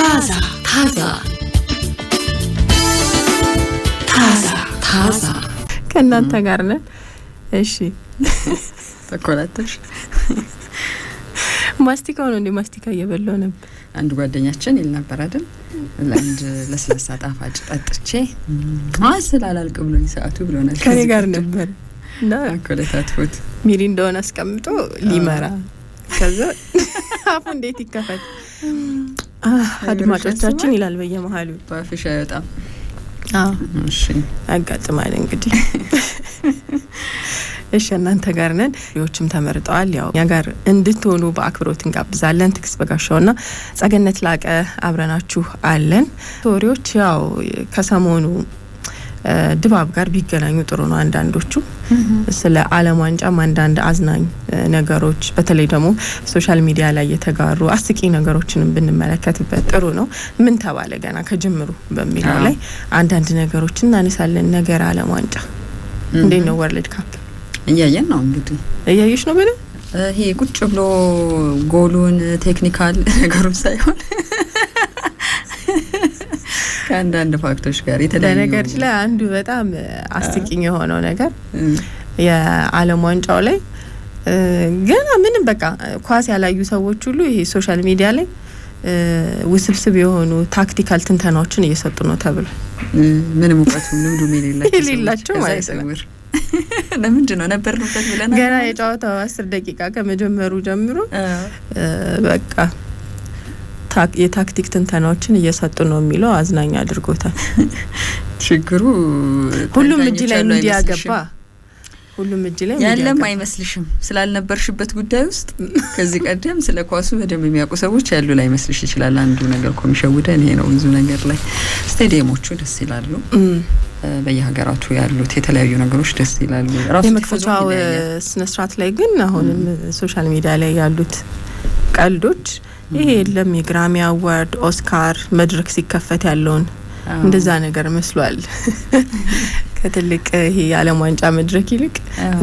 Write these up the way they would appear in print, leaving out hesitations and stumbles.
ታዛ ከእናንተ ጋር ነን። እሺ ተቆላተሽ ማስቲካው ነው እንዴ? ማስቲካ እየበላው ነበር። አንድ ጓደኛችን ይል ነበር አይደል? ለአንድ ለስላሳ ጣፋጭ ጠጥቼ አስላላልቅ ብሎኝ ሰዓቱ ብሎናል። ከኔ ጋር ነበር እና አኮለታትፎት ሚሪ እንደሆነ አስቀምጦ ሊመራ ከዛ አፉ እንዴት ይከፈት አድማጮቻችን ይላል በየመሃሉ ባፍሻ አይወጣም። እሺ አጋጥማል እንግዲህ እሺ እናንተ ጋር ነን። ሌሎችም ተመርጠዋል። ያው ኛ ጋር እንድትሆኑ በአክብሮት እንጋብዛለን። ትክስ በጋሻውና ጸገነት ላቀ አብረናችሁ አለን። ቶሪዎች ያው ከሰሞኑ ድባብ ጋር ቢገናኙ ጥሩ ነው። አንዳንዶቹ ስለ ዓለም ዋንጫም አንዳንድ አዝናኝ ነገሮች በተለይ ደግሞ ሶሻል ሚዲያ ላይ የተጋሩ አስቂ ነገሮችንም ብንመለከትበት ጥሩ ነው። ምን ተባለ ገና ከጅምሩ በሚለው ላይ አንዳንድ ነገሮችን እናነሳለን። ነገር ዓለም ዋንጫ እንዴት ነው? ወርልድ ካፕ እያየን ነው እንግዲህ። እያየሽ ነው ብለ ይሄ ቁጭ ብሎ ጎሉን ቴክኒካል ነገሩን ሳይሆን ከአንዳንድ ፋክቶች ጋር የተለያዩ ነገር ላይ አንዱ በጣም አስቂኝ የሆነው ነገር የዓለም ዋንጫው ላይ ገና ምንም በቃ ኳስ ያላዩ ሰዎች ሁሉ ይሄ ሶሻል ሚዲያ ላይ ውስብስብ የሆኑ ታክቲካል ትንተናዎችን እየሰጡ ነው ተብሎ ምንም እውቀቱ ምንም የሌላቸው ማለት ነው። ለምንድን ነው ነበርንበት ብለና ገና የጨዋታው 10 ደቂቃ ከመጀመሩ ጀምሮ በቃ የታክቲክ ትንተናዎችን እየሰጡ ነው የሚለው አዝናኝ አድርጎታል። ችግሩ ሁሉም እጅ ላይ ሚዲያ ገባ። ሁሉም እጅ ላይ ሚዲያ ያለም አይመስልሽም? ስላልነበርሽበት ጉዳይ ውስጥ ከዚህ ቀደም ስለ ኳሱ በደንብ የሚያውቁ ሰዎች ያሉ ላይ መስልሽ ይችላል። አንዱ ነገር ኮሚሽውደን ይሄ ነው። ብዙ ነገር ላይ ስታዲየሞቹ ደስ ይላሉ። በየሀገራቱ ያሉት የተለያዩ ነገሮች ደስ ይላሉ። የመክፈቻው ስነ ስርዓት ላይ ግን አሁንም ሶሻል ሚዲያ ላይ ያሉት ቀልዶች ይሄ የለም የግራሚ አዋርድ ኦስካር መድረክ ሲከፈት ያለውን እንደዛ ነገር መስሏል። ከትልቅ ይሄ የዓለም ዋንጫ መድረክ ይልቅ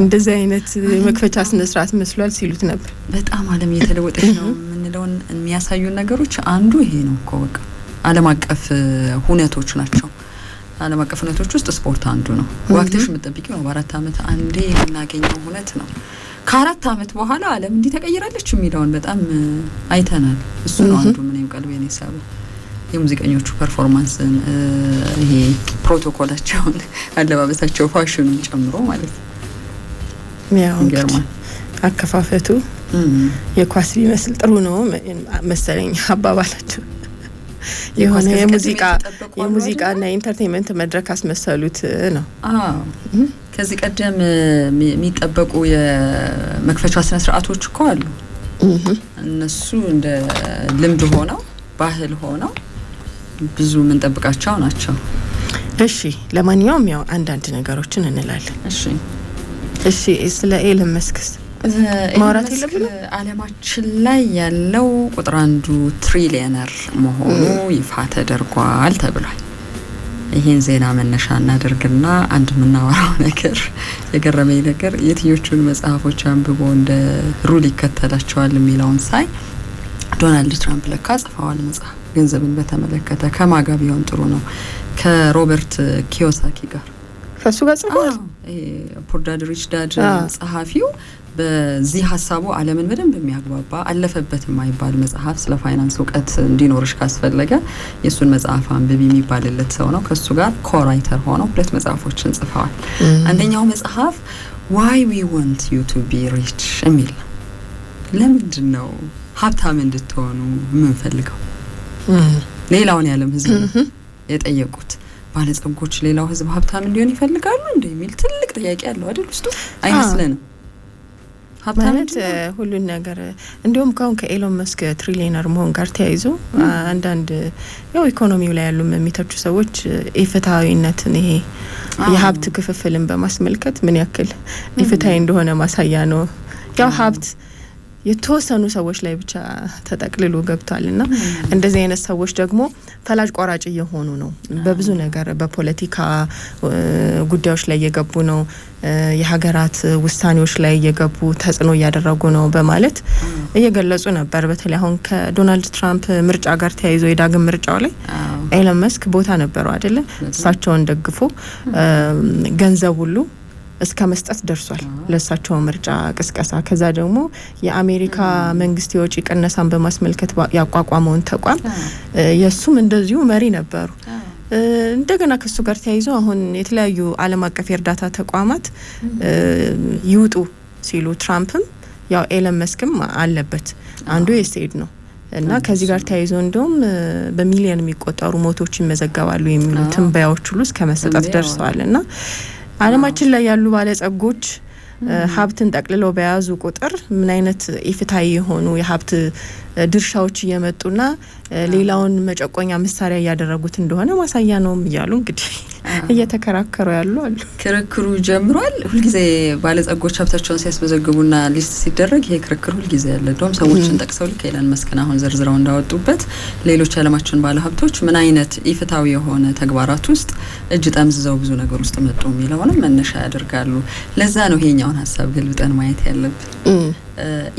እንደዛ አይነት የመክፈቻ ስነ ስርዓት መስሏል ሲሉት ነበር። በጣም ዓለም እየተለወጠች ነው የምንለውን የሚያሳዩ ነገሮች አንዱ ይሄ ነው እኮ በቃ ዓለም አቀፍ ሁነቶች ናቸው። ዓለም አቀፍ ሁነቶች ውስጥ ስፖርት አንዱ ነው። ወቅትሽ የምትጠብቂው ነው። በ4 አመት አንዴ የምናገኘው ሁነት ነው። ከ4 አመት በኋላ ዓለም እንዲህ ተቀይራለች የሚለውን በጣም አይተናል። እሱ ነው አንዱ ምንም ቀልቤን ይሳብ የሙዚቀኞቹ ፐርፎርማንስን ይሄ ፕሮቶኮላቸውን አለባበሳቸው ፋሽኑን ጨምሮ ማለት ነው። ያው ገርማን አከፋፈቱ የኳስ ቢመስል ጥሩ ነው መሰለኝ አባባላቸው የሆነ የሙዚቃና የኢንተርቴይንመንት መድረክ አስመሰሉት ነው። ከዚህ ቀደም የሚጠበቁ የመክፈቻ ስነ ስርዓቶች እኮ አሉ። እነሱ እንደ ልምድ ሆነው ባህል ሆነው ብዙ ምን ጠብቃቸው ናቸው። እሺ ለማንኛውም ያው አንዳንድ ነገሮችን እንላለን። እሺ ስለ ኤለን መስክስ ማውራት የለብንም። ዓለማችን ላይ ያለው ቁጥር 1 ትሪሊየነር መሆኑ ይፋ ተደርጓል ተብሏል። ይሄን ዜና መነሻ እናደርግና አንድ ምናወራው ነገር የገረመኝ ነገር የትኞቹን መጽሐፎች አንብቦ እንደ ሩል ይከተላቸዋል የሚለውን ሳይ ዶናልድ ትራምፕ ለካ ጽፈዋል መጽሐፍ ገንዘብን በተመለከተ ከማጋ ቢሆን ጥሩ ነው ከሮበርት ኪዮሳኪ ጋር ከሱ ጋር ጽፈዋል። ፑር ዳድ ሪች ዳድ ጸሐፊው በዚህ ሀሳቡ ዓለምን በደንብ የሚያግባባ አለፈበት የማይባል መጽሐፍ ስለ ፋይናንስ እውቀት እንዲኖርሽ ካስፈለገ የሱን መጽሐፍ አንብቢ የሚባልለት ሰው ነው። ከሱ ጋር ኮራይተር ሆነው 2 መጽሐፎችን ጽፈዋል። አንደኛው መጽሐፍ why we want you to be rich የሚል ለምንድን ነው ሀብታም እንድትሆኑ የምንፈልገው? ሌላውን ያለም ህዝብ የጠየቁት ባለጸጎች ሌላው ህዝብ ሀብታም እንዲሆን ይፈልጋሉ እንደሚል ትልቅ ጥያቄ አለው አይደል? ውስጡ አይመስልንም? ማለት ሁሉን ነገር እንዲሁም ከኤሎን መስክ ትሪሊየነር መሆን ጋር ተያይዞ አንዳንድ ያው ኢኮኖሚው ላይ ያሉ የሚተቹ ሰዎች ኢፍትሃዊነትን ይሄ የሀብት ክፍፍልን በማስመልከት ምን ያክል ኢፍትሃዊ እንደሆነ ማሳያ ነው። ያው ሀብት የተወሰኑ ሰዎች ላይ ብቻ ተጠቅልሎ ገብቷልና እንደዚህ አይነት ሰዎች ደግሞ ፈላጭ ቆራጭ እየሆኑ ነው። በብዙ ነገር በፖለቲካ ጉዳዮች ላይ እየገቡ ነው። የሀገራት ውሳኔዎች ላይ እየገቡ ተጽዕኖ እያደረጉ ነው በማለት እየገለጹ ነበር። በተለይ አሁን ከዶናልድ ትራምፕ ምርጫ ጋር ተያይዞ የዳግም ምርጫው ላይ ኤለን መስክ ቦታ ነበረው አይደለ? እሳቸውን ደግፎ ገንዘብ ሁሉ እስከ መስጠት ደርሷል ለሳቸው ምርጫ ቅስቀሳ። ከዛ ደግሞ የአሜሪካ መንግስት የወጪ ቅነሳን በማስመልከት ያቋቋመውን ተቋም የሱም እንደዚሁ መሪ ነበሩ። እንደገና ከሱ ጋር ተያይዞ አሁን የተለያዩ ዓለም አቀፍ የእርዳታ ተቋማት ይውጡ ሲሉ ትራምፕም ያው ኤለን መስክም አለበት አንዱ የስቴድ ነው እና ከዚህ ጋር ተያይዞ እንደውም በሚሊዮን የሚቆጠሩ ሞቶች ይመዘገባሉ የሚሉ ትንበያዎች ሁሉ እስከ መሰጠት ደርሰዋልና ዓለማችን ላይ ያሉ ባለጸጎች ሀብትን ጠቅልለው በያዙ ቁጥር ምን አይነት ኢፍትሃዊ የሆኑ የሀብት ድርሻዎች እየመጡና ሌላውን መጨቆኛ መሳሪያ እያደረጉት እንደሆነ ማሳያ ነው እያሉ እንግዲህ እየተከራከሩ ያሉ አሉ። ክርክሩ ጀምሯል። ሁልጊዜ ባለጸጎች ሀብታቸውን ሲያስመዘግቡና ሊስት ሲደረግ ይሄ ክርክር ሁልጊዜ ያለ እንደውም ሰዎችን ጠቅሰው ልክ ኤለን መስክን አሁን ዘርዝረው እንዳወጡበት ሌሎች ዓለማችን ባለ ሀብቶች ምን አይነት ኢፍትሃዊ የሆነ ተግባራት ውስጥ እጅ ጠምዝዘው ብዙ ነገር ውስጥ መጡ የሚለውንም መነሻ ያደርጋሉ። ለዛ ነው ይሄኛውን ሀሳብ ገልብጠን ማየት ያለብን።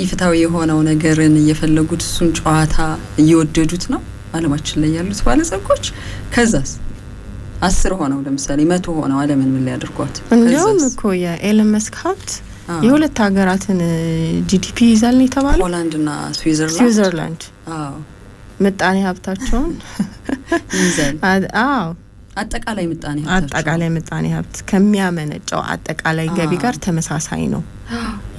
ኢፍትሃዊ የሆነው ነገርን እየፈለጉት እሱን ጨዋታ እየወደዱት ነው ዓለማችን ላይ ያሉት ባለጸጎች። ከዛስ 10 ሆነው ለምሳሌ 100 ሆነው ዓለምን ምን ሊያደርጓት? እንደውም እኮ የኤለን መስክ ሀብት የሁለት ሀገራትን ጂዲፒ ይዛል ነው የተባለው። ሆላንድና ስዊዘርላንድ ምጣኔ ሀብታቸውን ይዛል። አጠቃላይ ምጣኔ ሀብት ከሚያመነጨው አጠቃላይ ገቢ ጋር ተመሳሳይ ነው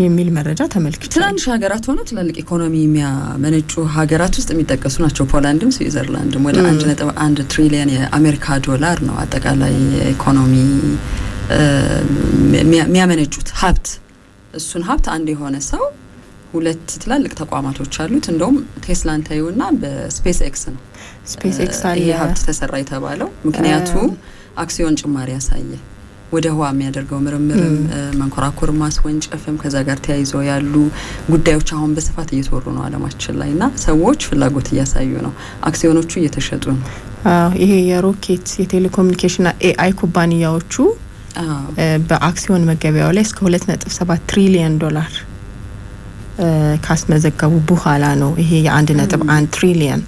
የሚል መረጃ ተመልክቷል። ትናንሽ ሀገራት ሆነው ትላልቅ ኢኮኖሚ የሚያመነጩ ሀገራት ውስጥ የሚጠቀሱ ናቸው። ፖላንድም ስዊዘርላንድም ወደ 1.1 ትሪሊየን የአሜሪካ ዶላር ነው አጠቃላይ ኢኮኖሚ የሚያመነጩት ሀብት። እሱን ሀብት አንድ የሆነ ሰው ሁለት ትላልቅ ተቋማቶች አሉት። እንደውም ቴስላን ታዩና በስፔስ ኤክስ ነው ስፔስ ኤክስ አለ ሀብት ተሰራ የተባለው። ምክንያቱም አክሲዮን ጭማሪ ያሳየ ወደ ህዋ የሚያደርገው ምርምርም መንኮራኩር ማስወንጨፍም ከዛ ጋር ተያይዞ ያሉ ጉዳዮች አሁን በስፋት እየተወሩ ነው ዓለማችን ላይና ሰዎች ፍላጎት እያሳዩ ነው። አክሲዮኖቹ እየተሸጡ ነው። ይሄ የሮኬት የቴሌኮሙኒኬሽንና ኤአይ ኩባንያዎቹ በአክሲዮን መገበያው ላይ እስከ 2.7 ትሪሊየን ዶላር ካስመዘገቡ በኋላ ነው ይሄ የ1.1 ትሪሊየን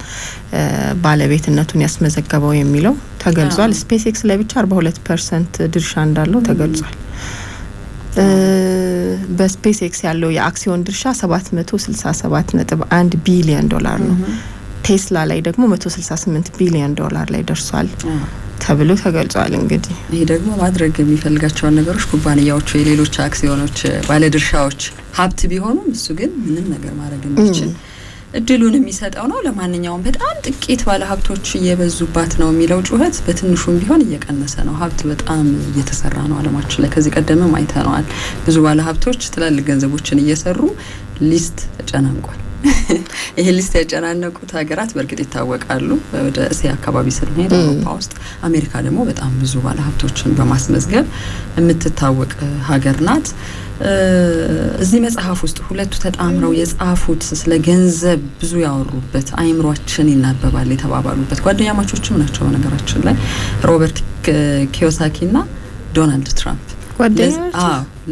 ባለቤትነቱን ያስመዘገበው የሚለው ተገልጿል። ስፔስ ኤክስ ላይ ብቻ 42% ድርሻ እንዳለው ተገልጿል። በስፔስ ኤክስ ያለው የአክሲዮን ድርሻ 767.1 ቢሊዮን ዶላር ነው። ቴስላ ላይ ደግሞ 168 ቢሊዮን ዶላር ላይ ደርሷል ተብሎ ተገልጿል። እንግዲህ ይሄ ደግሞ ማድረግ የሚፈልጋቸውን ነገሮች ኩባንያዎቹ የሌሎች አክሲዮኖች ባለድርሻዎች ሀብት ቢሆኑም እሱ ግን ምንም ነገር ማድረግ እንዲችል እድሉን የሚሰጠው ነው። ለማንኛውም በጣም ጥቂት ባለ ሀብቶች እየበዙባት ነው የሚለው ጩኸት በትንሹም ቢሆን እየቀነሰ ነው። ሀብት በጣም እየተሰራ ነው ዓለማችን ላይ። ከዚህ ቀደምም አይተነዋል። ብዙ ባለ ሀብቶች ትላልቅ ገንዘቦችን እየሰሩ ሊስት ተጨናንቋል። ይሄ ሊስት ያጨናነቁት ሀገራት በእርግጥ ይታወቃሉ። ወደ እስያ አካባቢ ስንሄድ አውሮፓ ውስጥ፣ አሜሪካ ደግሞ በጣም ብዙ ባለ ሀብቶችን በማስመዝገብ የምትታወቅ ሀገር ናት። እዚህ መጽሐፍ ውስጥ ሁለቱ ተጣምረው የጻፉት ስለ ገንዘብ ብዙ ያወሩበት አይምሯችን ይናበባል የተባባሉበት ጓደኛማቾችም ናቸው። ነገራችን ላይ ሮበርት ኪዮሳኪና ዶናልድ ትራምፕ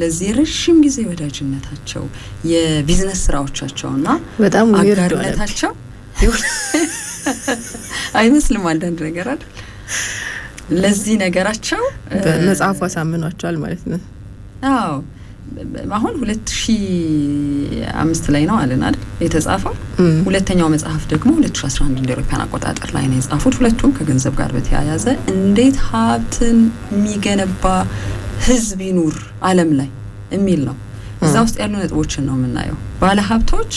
ለዚህ ረጅም ጊዜ ወዳጅነታቸው የቢዝነስ ስራዎቻቸውና በጣም አጋርነታቸው አይመስልም አንዳንድ ነገር አይደል? ለዚህ ነገራቸው መጽሐፉ አሳምኗቸዋል ማለት ነው። አሁን 2005 ላይ ነው አለን አይደል የተጻፈው። ሁለተኛው መጽሐፍ ደግሞ 2011 እንደ አውሮፓውያን አቆጣጠር ላይ ነው የጻፉት። ሁለቱም ከገንዘብ ጋር በተያያዘ እንዴት ሀብትን የሚገነባ ህዝብ ይኑር ዓለም ላይ የሚል ነው። እዛ ውስጥ ያሉ ነጥቦችን ነው የምናየው። ባለ ሀብቶች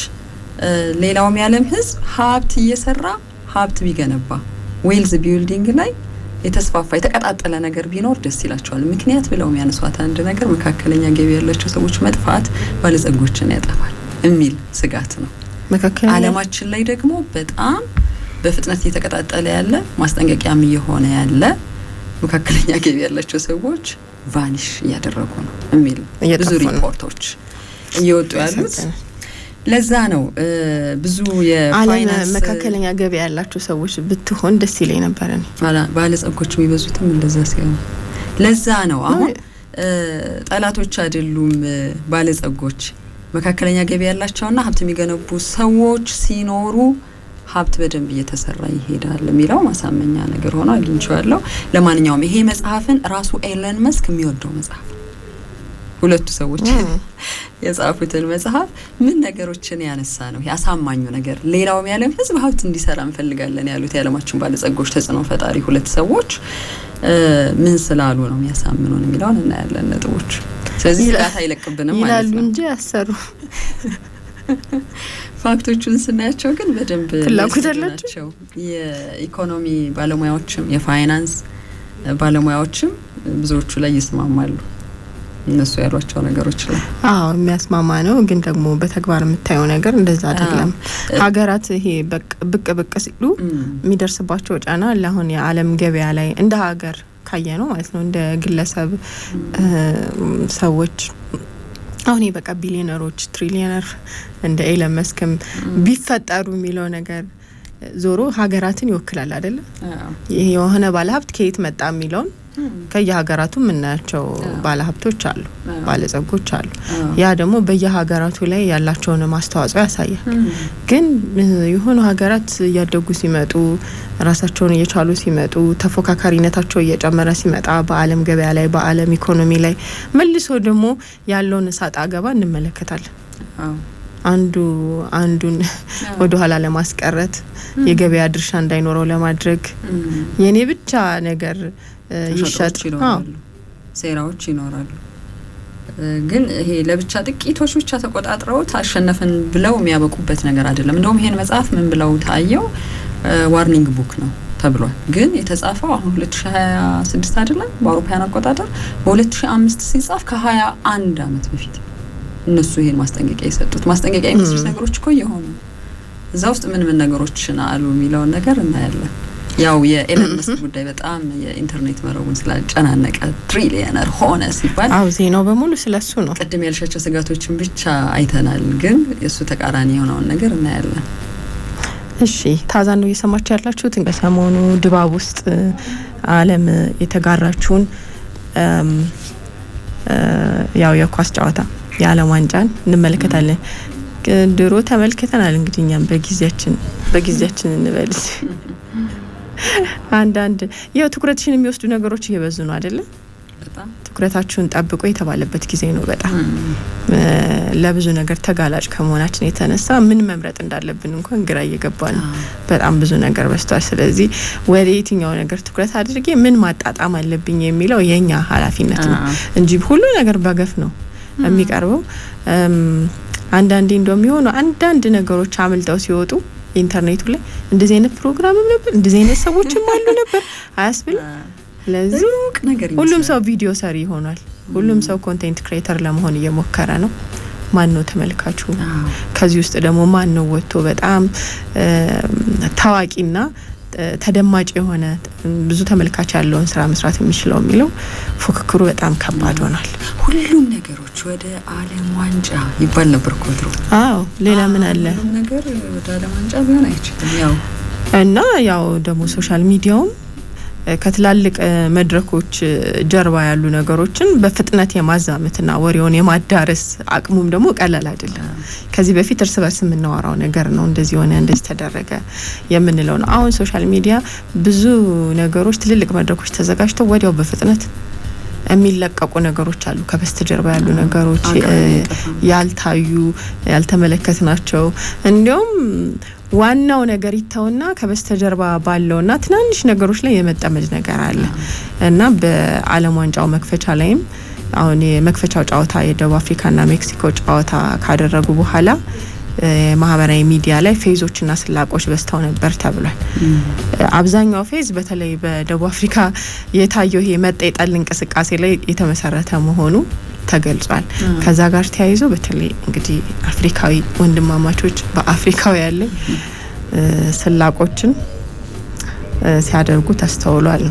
ሌላውም የዓለም ህዝብ ሀብት እየሰራ ሀብት ቢገነባ ዌልዝ ቢልዲንግ ላይ የተስፋፋ የተቀጣጠለ ነገር ቢኖር ደስ ይላቸዋል። ምክንያት ብለው የሚያነሷት አንድ ነገር መካከለኛ ገቢ ያላቸው ሰዎች መጥፋት ባለጸጎችን ያጠፋል የሚል ስጋት ነው። ዓለማችን ላይ ደግሞ በጣም በፍጥነት እየተቀጣጠለ ያለ ማስጠንቀቂያም እየሆነ ያለ መካከለኛ ገቢ ያላቸው ሰዎች ቫኒሽ እያደረጉ ነው የሚል ብዙ ሪፖርቶች እየወጡ ያሉት። ለዛ ነው ብዙ የፋይናንስ መካከለኛ ገቢ ያላቸው ሰዎች ብትሆን ደስ ይለኝ ነበር እኔ ባለጸጎች የሚበዙትም እንደዛ ሲሆን ለዛ ነው አሁን ጠላቶች አይደሉም ባለጸጎች መካከለኛ ገቢ ያላቸውና ሀብት የሚገነቡ ሰዎች ሲኖሩ ሀብት በደንብ እየተሰራ ይሄዳል የሚለው ማሳመኛ ነገር ሆኖ አግኝቼዋለሁ። ለማንኛውም ይሄ መጽሐፍን ራሱ ኤለን መስክ የሚወደው መጽሐፍ ሁለቱ ሰዎች የጻፉትን መጽሐፍ ምን ነገሮችን ያነሳ ነው ያሳማኙ ነገር ሌላው ያለም ህዝብ ሀብት እንዲሰራ እንፈልጋለን ያሉት ያለማችን ባለጸጎች ተጽዕኖ ፈጣሪ ሁለት ሰዎች ምን ስላሉ ነው የሚያሳምኑን የሚለው እናያለን ነጥቦች። ስለዚህ ስጋት አይለቅብንም ማለት ነው ይላሉ እንጂ ያሰሩ ፋክቶቹን ስናያቸው ግን በደንብ ናቸው። የኢኮኖሚ ባለሙያዎችም የፋይናንስ ባለሙያዎችም ብዙዎቹ ላይ ይስማማሉ እነሱ ያሏቸው ነገሮች ላይ የሚያስማማ ነው። ግን ደግሞ በተግባር የምታየው ነገር እንደዛ አይደለም። ሀገራት ይሄ ብቅ ሲሉ የሚደርስባቸው ጫና ለአሁን የዓለም ገበያ ላይ እንደ ሀገር ካየ ነው ማለት ነው እንደ ግለሰብ ሰዎች አሁን በቃ ቢሊዮነሮች ትሪሊዮነር እንደ ኤለን መስክም ቢፈጠሩ የሚለው ነገር ዞሮ ሀገራትን ይወክላል አይደል? ይሄ የሆነ ባለሀብት ከየት መጣ የሚለውን ከየሀገራቱ ምናያቸው ባለሀብቶች አሉ ባለጸጎች አሉ። ያ ደግሞ በየሀገራቱ ላይ ያላቸውን ማስተዋጽኦ ያሳያል። ግን የሆኑ ሀገራት እያደጉ ሲመጡ ራሳቸውን እየቻሉ ሲመጡ ተፎካካሪነታቸው እየጨመረ ሲመጣ በዓለም ገበያ ላይ በዓለም ኢኮኖሚ ላይ መልሶ ደግሞ ያለውን እሳት አገባ እንመለከታለን። አንዱን ወደ ኋላ ለማስቀረት የገበያ ድርሻ እንዳይኖረው ለማድረግ የኔ ብቻ ነገር ይሻጥ ሴራዎች ይኖራሉ። ግን ይሄ ለብቻ ጥቂቶች ብቻ ተቆጣጥረው ታሸነፈን ብለው የሚያበቁበት ነገር አይደለም። እንደውም ይሄን መጽሐፍ ምን ብለው ታየው ዋርኒንግ ቡክ ነው ተብሏል። ግን የተጻፈው አሁን 2026 አይደለም በአውሮፓውያን አቆጣጠር በ2005 ሲጻፍ ከ21 አመት በፊት እነሱ ይሄን ማስጠንቀቂያ የሰጡት ማስጠንቀቂያ የሚመስሉ ነገሮች እኮ የሆኑ እዛ ውስጥ ምን ነገሮችን አሉ የሚለው ነገር እናያለን። ያው የኤለን መስክ ጉዳይ በጣም የኢንተርኔት መረቡን ስላጨናነቀ ትሪሊየነር ሆነ ሲባል ዜናው በሙሉ ስለሱ ነው። ቅድም ያልሻቸው ስጋቶችን ብቻ አይተናል። ግን የሱ ተቃራኒ የሆነውን ነገር እናያለን። እሺ ታዛን ነው እየሰማችሁ ያላችሁት። በሰሞኑ ድባብ ውስጥ ዓለም የተጋራችውን ያው የኳስ ጨዋታ የዓለም ዋንጫን እንመለከታለን። ድሮ ተመልክተናል እንግዲህ እኛም በጊዜያችን እንበልስ አንዳንድ ያው ትኩረትሽን የሚወስዱ ነገሮች እየበዙ ነው አይደል? ትኩረታችሁን ጠብቆ የተባለበት ጊዜ ነው። በጣም ለብዙ ነገር ተጋላጭ ከመሆናችን የተነሳ ምን መምረጥ እንዳለብን እንኳን ግራ እየገባን በጣም ብዙ ነገር በስቷል። ስለዚህ ወደ የትኛው ነገር ትኩረት አድርጌ ምን ማጣጣም አለብኝ የሚለው የኛ ኃላፊነት ነው እንጂ ሁሉ ነገር በገፍ ነው የሚቀርበው። አንዳንዴ እንደውም የሆኑ አንዳንድ ነገሮች አምልጠው ሲወጡ ኢንተርኔቱ ላይ እንደዚህ አይነት ፕሮግራምም ነበር እንደዚህ አይነት ሰዎችም አሉ ነበር አያስብልም። ስለዚህ ሁሉም ሰው ቪዲዮ ሰሪ ሆኗል። ሁሉም ሰው ኮንቴንት ክሬተር ለመሆን እየሞከረ ነው። ማን ነው ተመልካቹ? ከዚህ ውስጥ ደግሞ ማን ነው ወጥቶ በጣም ታዋቂና ተደማጭ የሆነ ብዙ ተመልካች ያለውን ስራ መስራት የሚችለው የሚለው ፉክክሩ በጣም ከባድ ሆኗል። ሁሉም ነገሮች ወደ ዓለም ዋንጫ ይባል ነበር ኮድሮ። ሌላ ምን አለ? ሁሉም ነገር ወደ ዓለም ዋንጫ ቢሆን አይችልም። ያው ደግሞ ሶሻል ሚዲያውም ከትላልቅ መድረኮች ጀርባ ያሉ ነገሮችን በፍጥነት የማዛመትና ወሬውን የማዳረስ አቅሙም ደግሞ ቀላል አይደለም። ከዚህ በፊት እርስ በርስ የምናወራው ነገር ነው እንደዚህ ሆነ እንደዚህ ተደረገ የምንለው ነው። አሁን ሶሻል ሚዲያ ብዙ ነገሮች ትልልቅ መድረኮች ተዘጋጅተው ወዲያው በፍጥነት የሚለቀቁ ነገሮች አሉ። ከበስተጀርባ ያሉ ነገሮች ያልታዩ ያልተመለከትናቸው እንዲያውም ዋናው ነገር ይተውና ከበስተጀርባ ባለውና ትናንሽ ነገሮች ላይ የመጠመድ ነገር አለ እና በዓለም ዋንጫው መክፈቻ ላይም አሁን የመክፈቻው ጨዋታ የደቡብ አፍሪካና ሜክሲኮ ጨዋታ ካደረጉ በኋላ ማህበራዊ ሚዲያ ላይ ፌዞችና ስላቆች በስተው ነበር ተብሏል። አብዛኛው ፌዝ በተለይ በደቡብ አፍሪካ የታየው ይሄ መጠይጠል እንቅስቃሴ ላይ የተመሰረተ መሆኑ ተገልጿል። ከዛ ጋር ተያይዞ በተለይ እንግዲህ አፍሪካዊ ወንድማማቾች በአፍሪካው ያለ ስላቆችን ሲያደርጉ ተስተውሏል።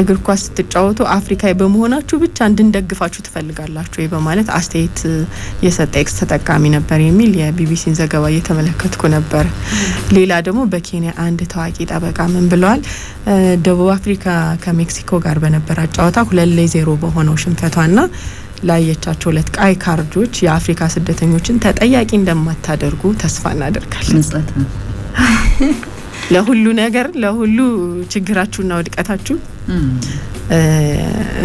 እግር ኳስ ስትጫወቱ አፍሪካዊ በመሆናችሁ ብቻ እንድንደግፋችሁ ትፈልጋላችሁ ወይ በማለት አስተያየት የሰጠ ኤክስ ተጠቃሚ ነበር የሚል የቢቢሲን ዘገባ እየተመለከትኩ ነበር። ሌላ ደግሞ በኬንያ አንድ ታዋቂ ጠበቃ ምን ብለዋል? ደቡብ አፍሪካ ከሜክሲኮ ጋር በነበራት ጨዋታ 2-0 በሆነው ሽንፈቷና ላየቻቸው 2 ቀይ ካርዶች የአፍሪካ ስደተኞችን ተጠያቂ እንደማታደርጉ ተስፋ እናደርጋለን። ለሁሉ ነገር ለሁሉ ችግራችሁና ወድቀታችሁ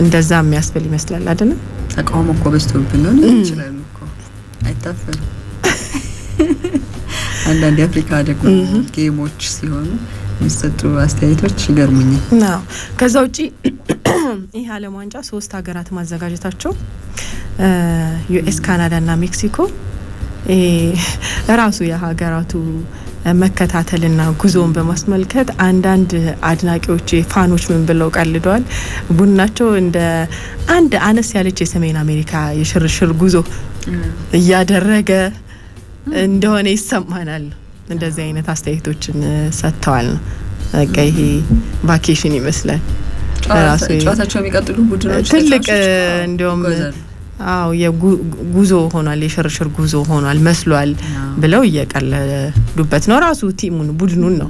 እንደዛ የሚያስብል ይመስላል አይደል? ተቃውሞ እኮ በዝቶብን ነው ይችላል እኮ አይታፈርም። አንዳንድ የአፍሪካ ደግሞ ጌሞች ሲሆኑ የሚሰጡ አስተያየቶች ይገርሙኛል። ነው ከዛ ውጪ ይህ ዓለም ዋንጫ 3 ሀገራት ማዘጋጀታቸው ዩኤስ፣ ካናዳ እና ሜክሲኮ ራሱ የሀገራቱ መከታተልና ጉዞውን በማስመልከት አንዳንድ አድናቂዎች ፋኖች ምን ብለው ቀልደዋል? ቡድናቸው እንደ አንድ አነስ ያለች የሰሜን አሜሪካ የሽርሽር ጉዞ እያደረገ እንደሆነ ይሰማናል። እንደዚህ አይነት አስተያየቶችን ሰጥተዋል። በቃ ይሄ ቫኬሽን ይመስላል። ጨዋታቸው የሚቀጥሉ ቡድኖች ትልቅ እንዲያውም የጉዞ ሆኗል፣ የሽርሽር ጉዞ ሆኗል መስሏል ብለው እየቀለዱበት ነው። ራሱ ቲሙን ቡድኑን ነው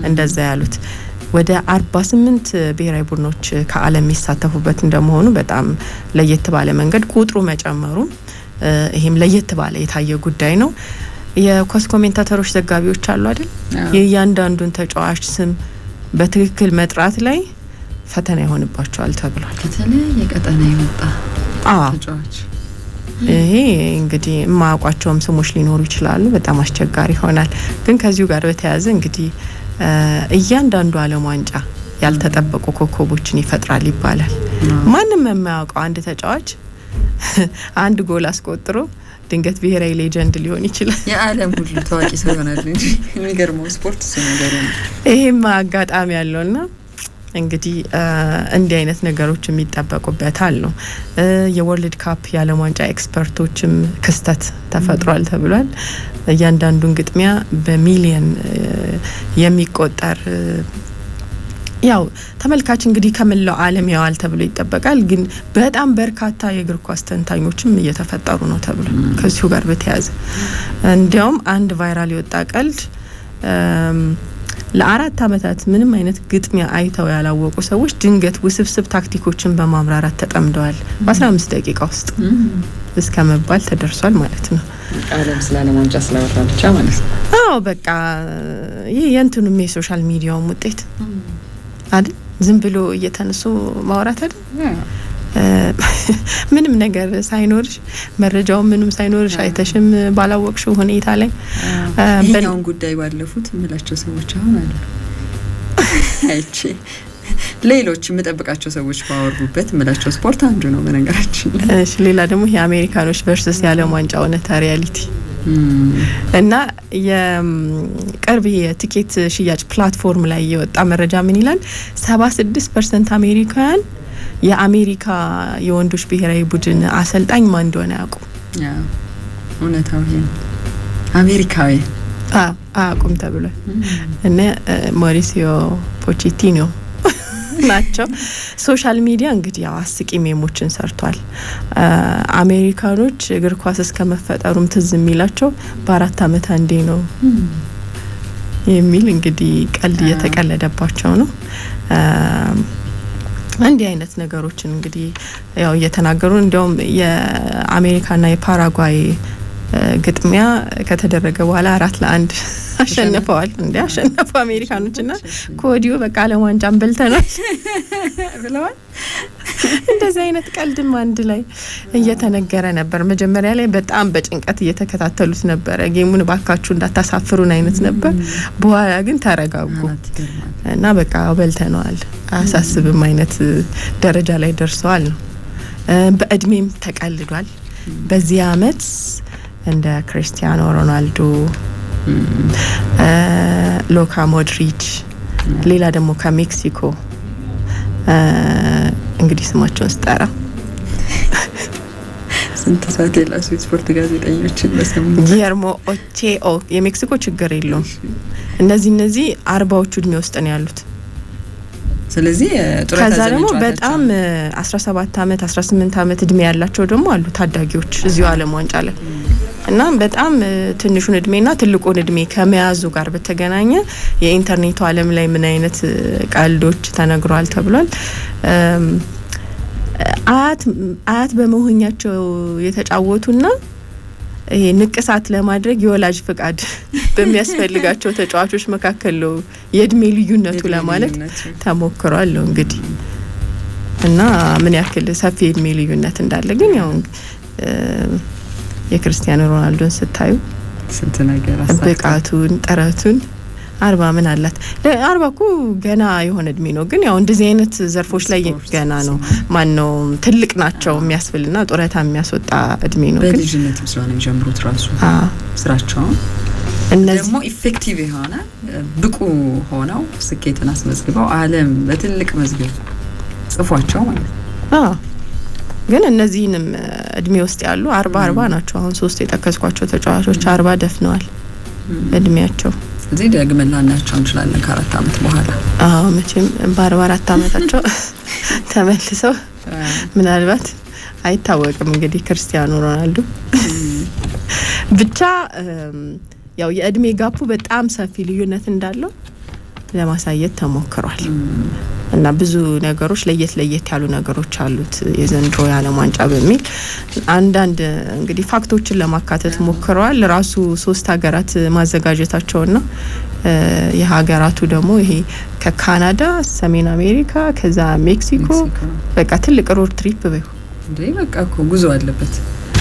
እንደዛ ያሉት። ወደ 48 ብሔራዊ ቡድኖች ከዓለም የሚሳተፉበት እንደመሆኑ በጣም ለየት ባለ መንገድ ቁጥሩ መጨመሩ ይሄም ለየት ባለ የታየ ጉዳይ ነው። የኳስ ኮሜንታተሮች ዘጋቢዎች አሉ አይደል? የእያንዳንዱን ተጫዋች ስም በትክክል መጥራት ላይ ፈተና ይሆንባቸዋል ተብሏል። ከተለያየ ቀጠና የመጣ ተጫዋች ይሄ እንግዲህ የማያውቋቸውም ስሞች ሊኖሩ ይችላሉ። በጣም አስቸጋሪ ይሆናል። ግን ከዚሁ ጋር በተያያዘ እንግዲህ እያንዳንዱ ዓለም ዋንጫ ያልተጠበቁ ኮከቦችን ይፈጥራል ይባላል። ማንም የማያውቀው አንድ ተጫዋች አንድ ጎል አስቆጥሮ ድንገት ብሔራዊ ሌጀንድ ሊሆን ይችላል። የዓለም ሁሉ ታዋቂ ሰው ይሆናል እንጂ የሚገርመው ስፖርት እሱ ነገር ነው። ይሄም አጋጣሚ ያለውና እንግዲህ እንዲህ አይነት ነገሮች የሚጠበቁበታል ነው። የወርልድ ካፕ የዓለም ዋንጫ ኤክስፐርቶችም ክስተት ተፈጥሯል ተብሏል። እያንዳንዱን ግጥሚያ በሚሊየን የሚቆጠር ያው ተመልካች እንግዲህ ከመላው ዓለም ያዋል ተብሎ ይጠበቃል። ግን በጣም በርካታ የእግር ኳስ ተንታኞችም እየተፈጠሩ ነው ተብሎ ከዚሁ ጋር በተያያዘ እንዲያውም አንድ ቫይራል የወጣ ቀልድ ለ4 አመታት ምንም አይነት ግጥሚያ አይተው ያላወቁ ሰዎች ድንገት ውስብስብ ታክቲኮችን በማምራራት ተጠምደዋል በ15 ደቂቃ ውስጥ እስከ መባል ተደርሷል ማለት ነው። ዓለም ስላለም ዋንጫ ስለወራ ብቻ ማለት ነው። አዎ በቃ ይሄ የእንትኑም የሶሻል ሚዲያውም ውጤት አይደል? ዝም ብሎ እየተነሱ ማውራት አይደል? ምንም ነገር ሳይኖርሽ መረጃው ምንም ሳይኖርሽ አይተሽም ባላወቅሽው ሁኔታ ላይ በእኛውን ጉዳይ ባለፉት ምላቸው ሰዎች አሁን አሉ አይቼ ሌሎች የምጠብቃቸው ሰዎች ባወሩበት ምላቸው ስፖርት አንዱ ነው በነገራችን። እሺ ሌላ ደግሞ የአሜሪካኖች ቨርሰስ የዓለም ዋንጫ እውነታ ሪያሊቲ እና የቅርብ የቲኬት ሽያጭ ፕላትፎርም ላይ የወጣ መረጃ ምን ይላል? 76% አሜሪካውያን የአሜሪካ የወንዶች ብሔራዊ ቡድን አሰልጣኝ ማን እንደሆነ ያውቁ። እውነታው ይሄ አሜሪካዊ አያውቁም ተብሏል። እና ማውሪሲዮ ፖቼቲኖ ናቸው። ሶሻል ሚዲያ እንግዲህ ያው አስቂ ሜሞችን ሰርቷል። አሜሪካኖች እግር ኳስ እስከ መፈጠሩም ትዝ የሚላቸው በ4 አመት አንዴ ነው የሚል እንግዲህ ቀልድ እየተቀለደባቸው ነው። እንዲህ አይነት ነገሮችን እንግዲህ ያው እየተናገሩ እንዲያውም የአሜሪካና የፓራጓይ ግጥሚያ ከተደረገ በኋላ 4-1 አሸንፈዋል። እንዴ አሸነፉ አሜሪካኖችና ኮዲዮ በቃ ዓለም ዋንጫን በልተናል ብለዋል። እንደዚህ አይነት ቀልድም አንድ ላይ እየተነገረ ነበር። መጀመሪያ ላይ በጣም በጭንቀት እየተከታተሉት ነበር። ጌሙን ባካችሁ እንዳታሳፍሩን አይነት ነበር። በኋላ ግን ተረጋጉ እና በቃ በልተናል አያሳስብም አይነት ደረጃ ላይ ደርሰዋል ነው። በእድሜም ተቀልዷል። በዚህ አመት እንደ ክሪስቲያኖ ሮናልዶ፣ ሉካ ሞድሪች፣ ሌላ ደግሞ ከሜክሲኮ እንግዲህ ስማቸውን ስጠራ ስንት ሰዓት የላሱ ስፖርት ጋዜጠኞችን በስሙ ጊየርሞ ኦቼኦ የሜክሲኮ ችግር የለውም። እነዚህ 40ዎቹ እድሜ ውስጥ ነው ያሉት። ስለዚህ ከዛ ደግሞ በጣም 17 አመት 18 አመት እድሜ ያላቸው ደግሞ አሉ ታዳጊዎች እዚሁ ዓለም ዋንጫ ላይ እና በጣም ትንሹን እድሜና ትልቁን እድሜ ከመያዙ ጋር በተገናኘ የኢንተርኔቱ ዓለም ላይ ምን አይነት ቀልዶች ተነግሯል ተብሏል። አያት በመሆኛቸው የተጫወቱና ይሄ ንቅሳት ለማድረግ የወላጅ ፍቃድ በሚያስፈልጋቸው ተጫዋቾች መካከል ነው የእድሜ ልዩነቱ ለማለት ተሞክሯል ነው እንግዲህ እና ምን ያክል ሰፊ የእድሜ ልዩነት እንዳለ ግን ያው የክርስቲያኖ ሮናልዶን ስታዩ ስንት ነገር ብቃቱን ጥረቱን 40 ምን አላት 40 እኮ ገና የሆነ እድሜ ነው ግን ያው እንደዚህ አይነት ዘርፎች ላይ ገና ነው ማን ነው ትልቅ ናቸው የሚያስብልና ጡረታ የሚያስወጣ እድሜ ነው ግን በልጅነት ስለሆነ የሚጀምሩት ራሱ ስራቸው ደግሞ ኢፌክቲቭ የሆነ ብቁ ሆነው ስኬትን አስመዝግበው ዓለም በትልቅ መዝገብ ጽፏቸው ማለት ግን እነዚህንም እድሜ ውስጥ ያሉ 40 ናቸው አሁን 3 የጠቀስኳቸው ተጫዋቾች 40 ደፍነዋል እድሜያቸው እዚህ ደግመን ላናቸው እንችላለን ከ4 አመት በኋላ መቼም በ44 አመታቸው ተመልሰው ምናልባት አይታወቅም እንግዲህ ክርስቲያኖ ሮናልዶ ብቻ ያው የእድሜ ጋፑ በጣም ሰፊ ልዩነት እንዳለው ለማሳየት ተሞክሯል እና ብዙ ነገሮች ለየት ያሉ ነገሮች አሉት የዘንድሮ የዓለም ዋንጫ በሚል አንዳንድ እንግዲህ ፋክቶችን ለማካተት ሞክረዋል ራሱ 3 ሀገራት ማዘጋጀታቸውና የሀገራቱ ደግሞ ይሄ ከካናዳ ሰሜን አሜሪካ ከዛ ሜክሲኮ በቃ ትልቅ ሮድ ትሪፕ በይ እንዴ በቃ እኮ ጉዞ አለበት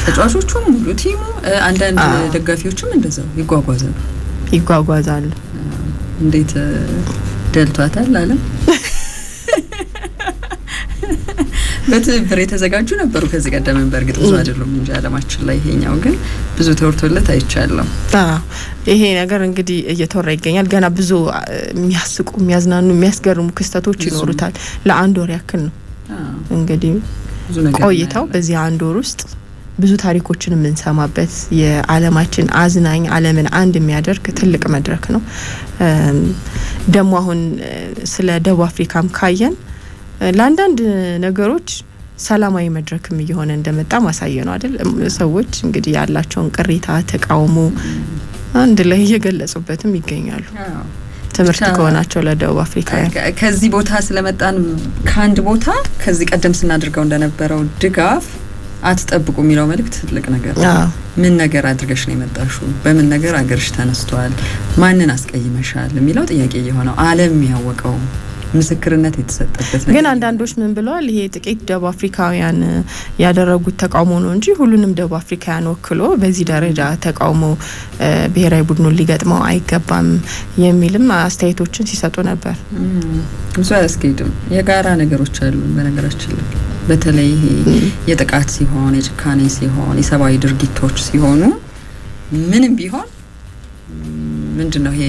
ተጫዋቾቹም ሙሉ ቲሙ አንዳንድ ደጋፊዎችም እንደዛው ይጓጓዛሉ እንዴት ደልቷታል ዓለም በትብብር የተዘጋጁ ነበሩ ከዚህ ቀደም በርግጥ ብዙ አይደሉም እንጂ ዓለማችን ላይ ይሄኛው ግን ብዙ ተወርቶለት አይቻለም ይሄ ነገር እንግዲህ እየተወራ ይገኛል ገና ብዙ የሚያስቁ የሚያዝናኑ የሚያስገርሙ ክስተቶች ይኖሩታል ለአንድ ወር ያክል ነው እንግዲህ ብዙ ነገር ቆይታው በዚህ አንድ ወር ውስጥ ብዙ ታሪኮችን የምንሰማበት የዓለማችን አዝናኝ ዓለምን አንድ የሚያደርግ ትልቅ መድረክ ነው ደሞ አሁን ስለ ደቡብ አፍሪካም ካየን ለአንዳንድ ነገሮች ሰላማዊ መድረክም እየሆነ እንደመጣ ማሳየ ነው አይደል ሰዎች እንግዲህ ያላቸውን ቅሬታ ተቃውሞ አንድ ላይ እየገለጹበትም ይገኛሉ ትምርት ከሆናቸው ለደቡብ አፍሪካ ከዚህ ቦታ ስለመጣን ከአንድ ቦታ ከዚህ ቀደም ስናደርገው እንደነበረው ድጋፍ አትጠብቁ የሚለው መልእክት ትልቅ ነገር ምን ነገር አድርገሽ ነው የመጣሽው በምን ነገር አገርሽ ተነስቷል ማንን አስቀይመሻል የሚለው ጥያቄ የሆነው ዓለም ያወቀው ምስክርነት የተሰጠበት ግን አንዳንዶች ምን ብለዋል ይሄ ጥቂት ደቡብ አፍሪካውያን ያደረጉት ተቃውሞ ነው እንጂ ሁሉንም ደቡብ አፍሪካውያን ወክሎ በዚህ ደረጃ ተቃውሞ ብሔራዊ ቡድኑን ሊገጥመው አይገባም የሚልም አስተያየቶችን ሲሰጡ ነበር ብዙ አያስኬድም የጋራ ነገሮች አሉ በነገራችን ላይ በተለይ የጥቃት ሲሆን የጭካኔ ሲሆን የሰብአዊ ድርጊቶች ሲሆኑ ምንም ቢሆን ምንድነው ይሄ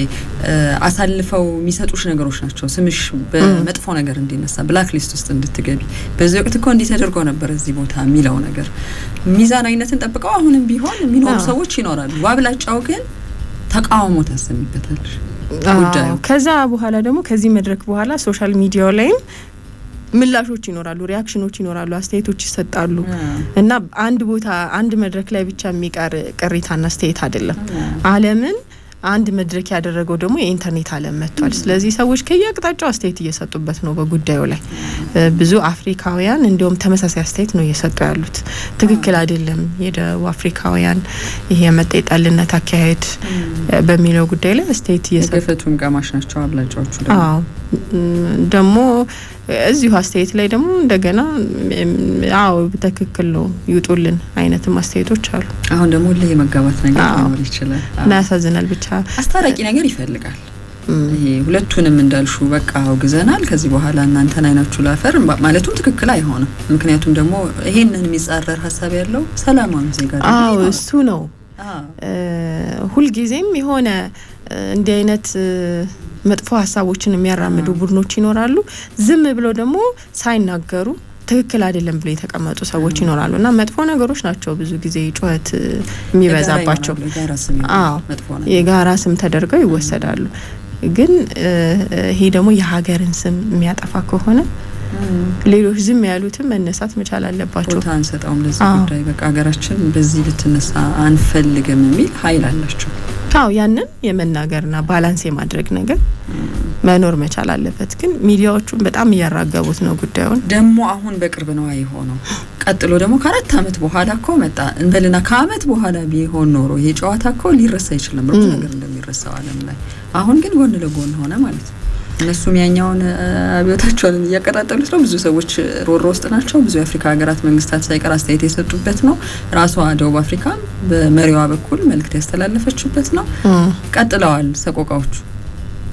አሳልፈው የሚሰጡሽ ነገሮች ናቸው ስምሽ በመጥፎ ነገር እንዲነሳ ብላክ ሊስት ውስጥ እንድትገቢ በዚህ ወቅት እኮ እንዲተደርገው ነበር እዚህ ቦታ የሚለው ነገር ሚዛናዊነትን ጠብቀው አሁንም ቢሆን የሚኖሩ ሰዎች ይኖራሉ ዋብላጫው ግን ተቃውሞ ታሰሚበታለሽ ጉዳዩ ከዛ በኋላ ደግሞ ከዚህ መድረክ በኋላ ሶሻል ሚዲያው ላይም ምላሾች ይኖራሉ ሪአክሽኖች ይኖራሉ አስተያየቶች ይሰጣሉ እና አንድ ቦታ አንድ መድረክ ላይ ብቻ የሚቀር ቅሬታና አስተያየት አይደለም ዓለምን አንድ መድረክ ያደረገው ደግሞ የኢንተርኔት ዓለም መጥቷል ስለዚህ ሰዎች ከየአቅጣጫው አስተያየት እየሰጡበት ነው በጉዳዩ ላይ ብዙ አፍሪካውያን እንደውም ተመሳሳይ አስተያየት ነው እየሰጡ ያሉት ትክክል አይደለም የደቡብ አፍሪካውያን ይሄ መጣጣልነት አካሄድ በሚለው ጉዳይ ላይ አስተያየት እየሰጡ የፈቱም ጋማሽ ናቸው አብላጫዎቹ ደግሞ እዚሁ አስተያየት ላይ ደግሞ እንደገና በትክክል ነው ይውጡልን አይነት አስተያየቶች አሉ አሁን ደግሞ ለየመጋባት ነገር ሊኖር ይችላል ናያሳዝናል ብቻ አስታራቂ ነገር ይፈልጋል ይሄ ሁለቱንም እንዳልሹ በቃ አውግዘናል ከዚህ በኋላ እናንተን አይናችሁ ላፈር ማለቱም ትክክል አይሆንም ምክንያቱም ደግሞ ይሄንን የሚጻረር ሐሳብ ያለው ሰላማዊ ዜጋ እሱ ነው ሁሉ ጊዜም የሆነ እንደ አይነት መጥፎ ሐሳቦችን የሚያራምዱ ቡድኖች ይኖራሉ ዝም ብለው ደግሞ ሳይናገሩ ትክክል አይደለም ብለው የተቀመጡ ሰዎች ይኖራሉና መጥፎ ነገሮች ናቸው ብዙ ጊዜ ጩኸት የሚበዛባቸው የጋራ ስም ተደርገው ይወሰዳሉ ግን ይሄ ደግሞ የሀገርን ስም የሚያጠፋ ከሆነ ሌሎች ዝም ያሉትም መነሳት መቻል አለባቸው። ቦታ አንሰጣውም ለዚህ ጉዳይ በቃ ሀገራችን በዚህ ልትነሳ አንፈልግም የሚል ኃይል አላቸው። አዎ ያንን የመናገርና ባላንስ የማድረግ ነገር መኖር መቻል አለበት። ግን ሚዲያዎቹን በጣም እያራገቡት ነው ጉዳዩን። ደግሞ አሁን በቅርብ ነው አይሆነው ቀጥሎ ደግሞ ከ4 አመት በኋላ እኮ መጣ እንበልና ከአመት በኋላ ቢሆን ኖሮ ይሄ ጨዋታ እኮ ሊረሳ ይችላል። ብዙ ነገር እንደሚረሳው ዓለም ላይ አሁን ግን ጎን ለጎን ሆነ ማለት ነው። እነሱም ያኛውን አብዮታቸውን እያቀጣጠሉት ነው። ብዙ ሰዎች ሮሮ ውስጥ ናቸው። ብዙ የአፍሪካ ሀገራት መንግስታት ሳይቀር አስተያየት የሰጡበት ነው። ራሷ ደቡብ አፍሪካ በመሪዋ በኩል መልእክት ያስተላለፈችበት ነው። ቀጥለዋል ሰቆቃዎቹ።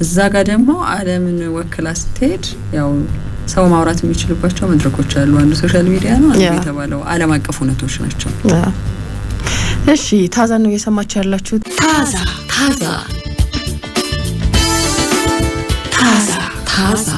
እዛ ጋር ደግሞ ዓለምን ወክላ ስትሄድ ያው ሰው ማውራት የሚችልባቸው መድረኮች አሉ። አንዱ ሶሻል ሚዲያ ነው፣ አንዱ የተባለው ዓለም አቀፍ እውነቶች ናቸው። እሺ ታዛ ነው እየሰማችሁ ያላችሁት። ታዛ